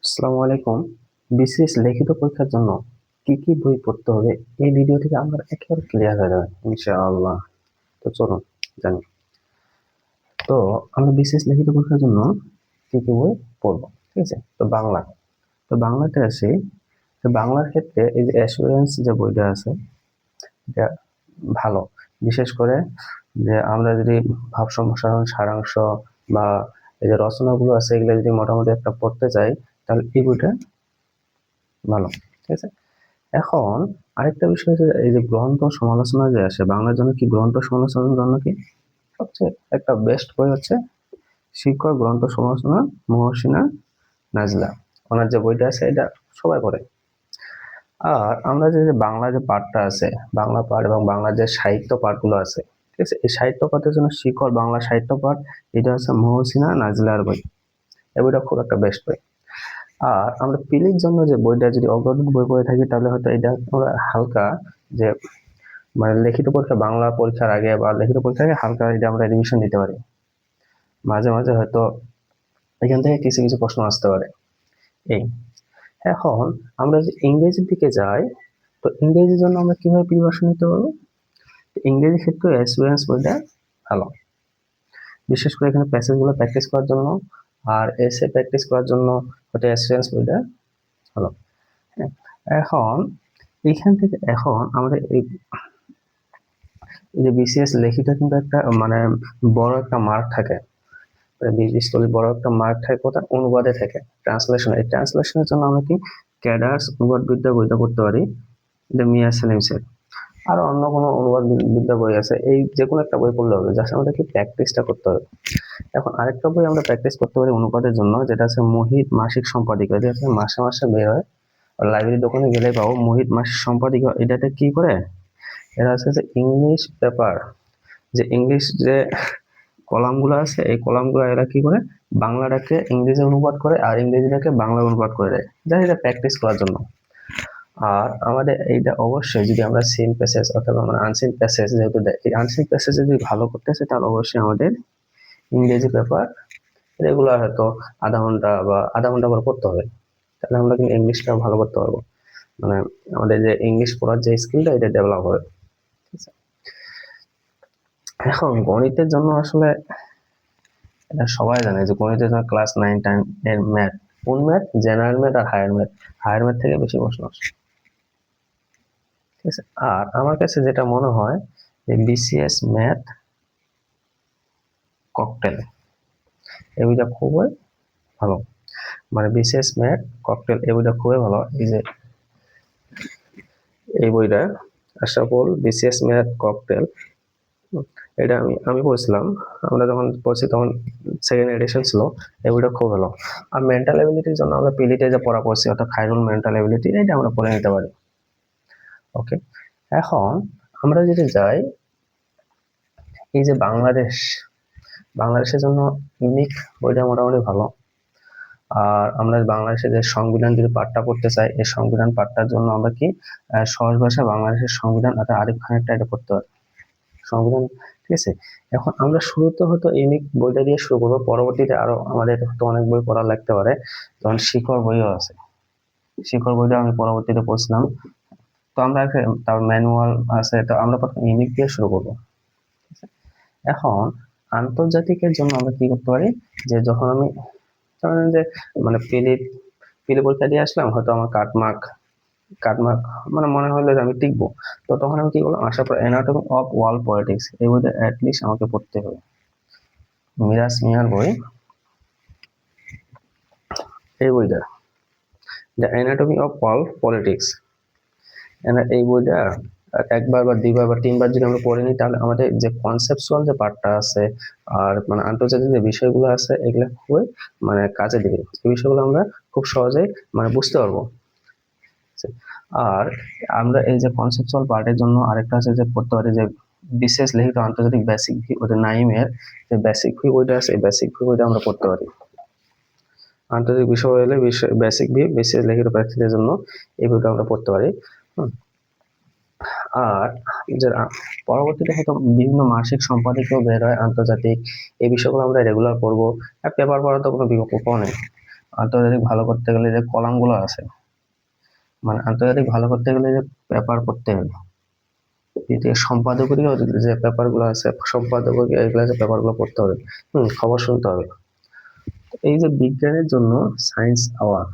আসসালামু আলাইকুম। বিসিএস লিখিত পরীক্ষার জন্য কি কি বই পড়তে হবে এই ভিডিও থেকে আমরা একেবারে ক্লিয়ার হয়ে যাবে ইনশাআল্লাহ। তো চলুন জানি। তো আমরা বিসিএস লিখিত পরীক্ষার জন্য কি কি বই পড়বো, ঠিক আছে? তো বাংলাতে আসি। তো বাংলার ক্ষেত্রে এই যে অ্যাসুরেন্স যে বইটা আছে এটা ভালো। বিশেষ করে যে আমরা যদি ভাব সম্প্রসারণ সারাংশ বা এই যে রচনাগুলো আছে এগুলো যদি মোটামুটি একটা পড়তে চাই তাহলে এই বইটা ভালো, ঠিক আছে? এখন আরেকটা বিষয় হচ্ছে এই যে গ্রন্থ সমালোচনা যে আসে বাংলার জন্য, কি গ্রন্থ সমালোচনার জন্য কি সবচেয়ে একটা বেস্ট বই হচ্ছে শিক্ষক গ্রন্থ সমালোচনা মহসিনা নাজলা। ওনার যে বইটা আছে এটা সবাই পড়ে। আর আমরা যে যে বাংলা যে পাঠটা আছে, বাংলা পাঠ এবং বাংলা যে সাহিত্য পাঠগুলো আছে, ঠিক আছে, এই সাহিত্য পাঠের জন্য শিকড় বাংলা সাহিত্য পাঠ এটা হচ্ছে মহসিনা নাজলার বই। এই বইটা খুব একটা বেস্ট বই। আর আমরা পিলির জন্য যে বইটা যদি অগ্রদূত বই পড়ে থাকি তাহলে হয়তো এটা আমরা হালকা যে মানে লিখিত পরীক্ষা বাংলা পরীক্ষার আগে বা লিখিত পরীক্ষার আগে হালকা এটা আমরা রিভিশন দিতে পারি। মাঝে মাঝে হয়তো এখান থেকে কিছু কিছু প্রশ্ন আসতে পারে। এই এখন আমরা যে ইংরেজির দিকে যাই, তো ইংরেজির জন্য আমরা কিভাবে প্রিপারেশন নিতে পারবো? ইংরেজি ক্ষেত্রে এক্সপিরিয়েন্স বইটা ভালো। বিশেষ করে এখানে প্যাসেজগুলো প্র্যাকটিস করার জন্য আর এসে প্র্যাকটিস করার জন্য হয়তো এক্সপিরিয়েন্স বইটা ভালো। হ্যাঁ, এখন এইখান থেকে এখন আমাদের এই যে বিসিএস লিখিত কিন্তু একটা মানে বড় একটা মার্ক থাকে, বিশেষভাবে বড় একটা মার্ক থাকে কোথায়? অনুবাদে থাকে, ট্রান্সলেশন। এই ট্রান্সলেশনের জন্য আমরা কি ক্যাডার্স অনুবাদ বিদ্যা বইটা পড়তে পারি, এটা মিয়া সেলিম স্যার। আরো অন্য কোনো অনুবাদ বিদ্যা বই আছে, এই যে কোনো একটা বই পড়লে হবে, জাস্ট আমাদেরকে প্র্যাকটিসটা করতে হবে। এখন আরেকটা বই আমরা প্র্যাকটিস করতে পারি অনুবাদের জন্য, যেটা আছে মোহিত মাসিক সম্পাদিকা, এটা হচ্ছে মাসে মাসে বের হয়, লাইব্রেরি দোকানে গেলে পাবো। মোহিত মাসিক সম্পাদিকা এটাতে কি করে, এটা হচ্ছে যে ইংলিশ পেপার, যে ইংলিশ যে কলামগুলো আছে এই কলামগুলো এরা কি করে বাংলাটাকে ইংরেজি অনুবাদ করে আর ইংরেজিটাকে বাংলা অনুবাদ করে দেয়, যা এটা প্র্যাকটিস করার জন্য। আর আমাদের এইটা অবশ্যই যদি আমরা সিন প্যাসেজ অথবা মানে আনসিন প্যাসেজ যেহেতু দেয়, এই আনসিন প্যাসেজ যদি ভালো করতে চাই তাহলে অবশ্যই আমাদের ইংরেজি পেপার রেগুলার হয়তো আধা ঘন্টা করে পড়তে হবে, তাহলে আমরা কিন্তু ইংলিশটা ভালো করতে পারবো। মানে আমাদের যে ইংলিশ পড়ার যে স্কিলটা এটা ডেভেলপ হবে, ঠিক আছে? এখন গণিতের জন্য আসলে এটা সবাই জানে যে গণিতের জন্য ক্লাস 9 10 এর ম্যাথ, কোন ম্যাথ? জেনারেল ম্যাথ আর হায়ার ম্যাথ। হায়ার ম্যাথ থেকে বেশি প্রশ্ন আসে, ঠিক আছে? আর আমার কাছে যেটা মনে হয় যে বিসিএস ম্যাথ ককটেল এই বইটা খুবই ভালো। মানে বিসিএস ম্যাথ ককটেল এই বইটা খুবই ভালো। এই যে এই বইটা আশরাফুল বিসিএস ম্যাথ ককটেল, এটা আমি পড়ছিলাম। আমরা যখন পড়ছি তখন সেকেন্ড এডিশন ছিল। এই বইটা খুব ভালো। আর মেন্টাল এবিলিটির জন্য আমরা পিলিটে যে পড়া পড়ছি অর্থাৎ খায়রুল মেন্টাল এবিলিটি, এটা আমরা পড়ে নিতে পারি। ওকে, এখন আমরা যদি যাই এই যে বাংলাদেশের জন্য ইউনিক বইটা মোটামুটি ভালো। আর আমরা বাংলাদেশের যে সংবিধান যদি পাঠটা পড়তে চাই, এই সংবিধান পাঠটার জন্য আমরা কি সহজ ভাষায় বাংলাদেশের সংবিধান অর্থাৎ আরিফ খানেরটা এটা পড়তে পারি সংবিধান, ঠিক আছে? এখন আমরা শুরুতে হয়তো ইউনিক বইটা দিয়ে শুরু করবো, পরবর্তীতে আরো আমাদের হয়তো অনেক বই পড়া লাগতে পারে। যেমন শিকড় বইও আছে, শিকড় বইটা আমি পরবর্তীতে পড়ছিলাম। তো আমরা তার ম্যানুয়াল আছে, তো আমরা প্রথম ইউনিক দিয়ে শুরু করবো। এখন আন্তর্জাতিকের জন্য আমরা কি করতে পারি, যে যখন আমি ধরেন যে মানে পিলি পরীক্ষা দিয়ে আসলাম, হয়তো আমার কাটমার্ক মানে মনে হলো যে আমি টিকবো, তো তখন আমি কি করলাম, আসার পর অ্যানাটমি অফ ওয়ার্ল্ড পলিটিক্স এই বইটা অ্যাটলিস্ট আমাকে পড়তে হবে। মিরাজ মিয়ার বই, এই বইটা the anatomy of world politics, এই বইটা একবার বা দুইবার বা তিনবার যদি আমরা পড়ে নিই তাহলে আমাদের যে কনসেপচুয়াল যে পার্টটা আছে আর মানে আন্তর্জাতিক যে বিষয়গুলো আছে এগুলো খুবই মানে কাজে দিবে। এই বিষয়গুলো আমরা খুব সহজেই মানে বুঝতে পারবো। আর আমরা এই যে কনসেপচুয়াল পার্টের জন্য আরেকটা আছে যে পড়তে পারি যে বিশেষ লিখিত আন্তর্জাতিক বেসিক ভি, ওদের নাইমের যে বেসিক ভি বইটা আছে, এই বেসিক ভি বইটা আমরা পড়তে পারি। আন্তর্জাতিক বিষয় হলে বেসিক ভি বিশেষ লিখিত প্রার্থীদের জন্য এই বইটা আমরা পড়তে পারি। আর যে পরবর্তীতে হয়তো বিভিন্ন মাসিক সম্পাদকীয় বের হয় আন্তর্জাতিক, এই বিষয়গুলো আমরা রেগুলার পড়বো। আর পেপার পড়া তো কোনো বিকল্প নেই। আন্তর্জাতিক ভালো করতে গেলে যে কলামগুলো আছে, মানে আন্তর্জাতিক ভালো করতে গেলে যে পেপার পড়তে হবে, দ্বিতীয় সম্পাদকীয় যে পেপারগুলো আছে, সম্পাদকীয় এগুলো যে পেপারগুলো পড়তে হবে, খবর শুনতে হবে। এই যে বিজ্ঞানের জন্য সায়েন্স আওয়ার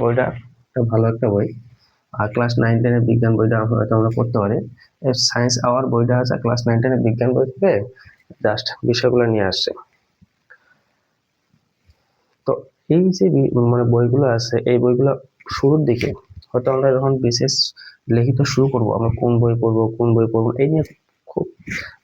বইটা একটা ভালো একটা বই। আর ক্লাস 9-10 এর বিজ্ঞান বইটা আমরা পড়তে পারি। সায়েন্স আওয়ার বইটা আছে ক্লাস 9-10 এর বিজ্ঞান বই থেকে জাস্ট বিষয়গুলো নিয়ে আসছে। তো এই যে মানে বইগুলো আছে, এই বইগুলো শুরুর দিকে হয়তো আমরা যখন বিশেষ লিখিত শুরু করব, আমরা কোন বই পড়বো এই নিয়ে খুব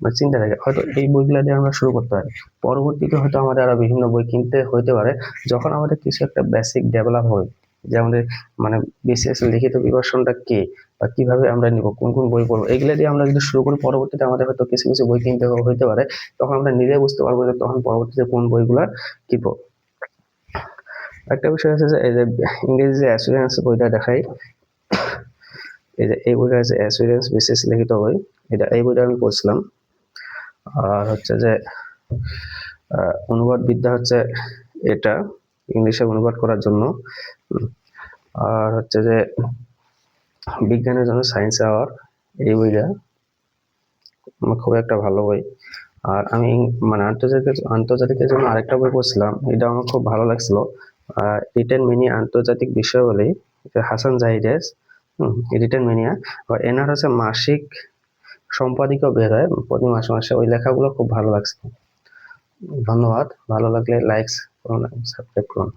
মানে চিন্তা থাকে, হয়তো এই বইগুলো দিয়ে আমরা শুরু করতে পারি। পরবর্তীতে হয়তো আমাদের আরো বিভিন্ন বই কিনতে হইতে পারে, যখন আমাদের কিছু একটা বেসিক ডেভেলপ হয়, যে আমাদের মানে বিশেষ লিখিত বিবর্ষণটা কি বা কিভাবে আমরা নিব, কোন কোন বই পড়বো, এগুলো দিয়ে আমরা যদি শুরু করি, পরবর্তীতে আমাদের হয়তো কিছু কিছু বই কিনতে হইতে পারে। তখন আমরা নিজে বুঝতে পারবো যে তখন পরবর্তীতে কোন বইগুলা কিনবো। একটা বিষয় আছে যে এই যে ইংরেজি যে অ্যাসুরেন্স বইটা দেখাই, এই যে এই বইটা আছে অ্যাসুরেন্স বিশেষ লিখিত বই, এই বইটা আমি পড়ছিলাম। আর হচ্ছে যে অনুবাদ বিদ্যা হচ্ছে এটা, ইংলিশে অনুবাদ করার জন্য। আর হচ্ছে যে বিজ্ঞানের জন্য সায়েন্স আওয়ার, এই বইটা খুব একটা ভালো বই। আর আমি মানে আন্তর্জাতিকের জন্য আরেকটা বই পড়ছিলাম, এটা আমার খুব ভালো লাগছিল, রিটেন মিনিয়া আন্তর্জাতিক বিষয়াবলী, হাসান জাহিদের রিটেন মিনিয়া। আর এনার হচ্ছে মাসিক সম্পাদকীয় বের হয় প্রতি মাসে মাসে, ওই লেখাগুলো খুব ভালো লাগছে। ধন্যবাদ, ভালো লাগলে লাইক করুন, সাবস্ক্রাইব করুন।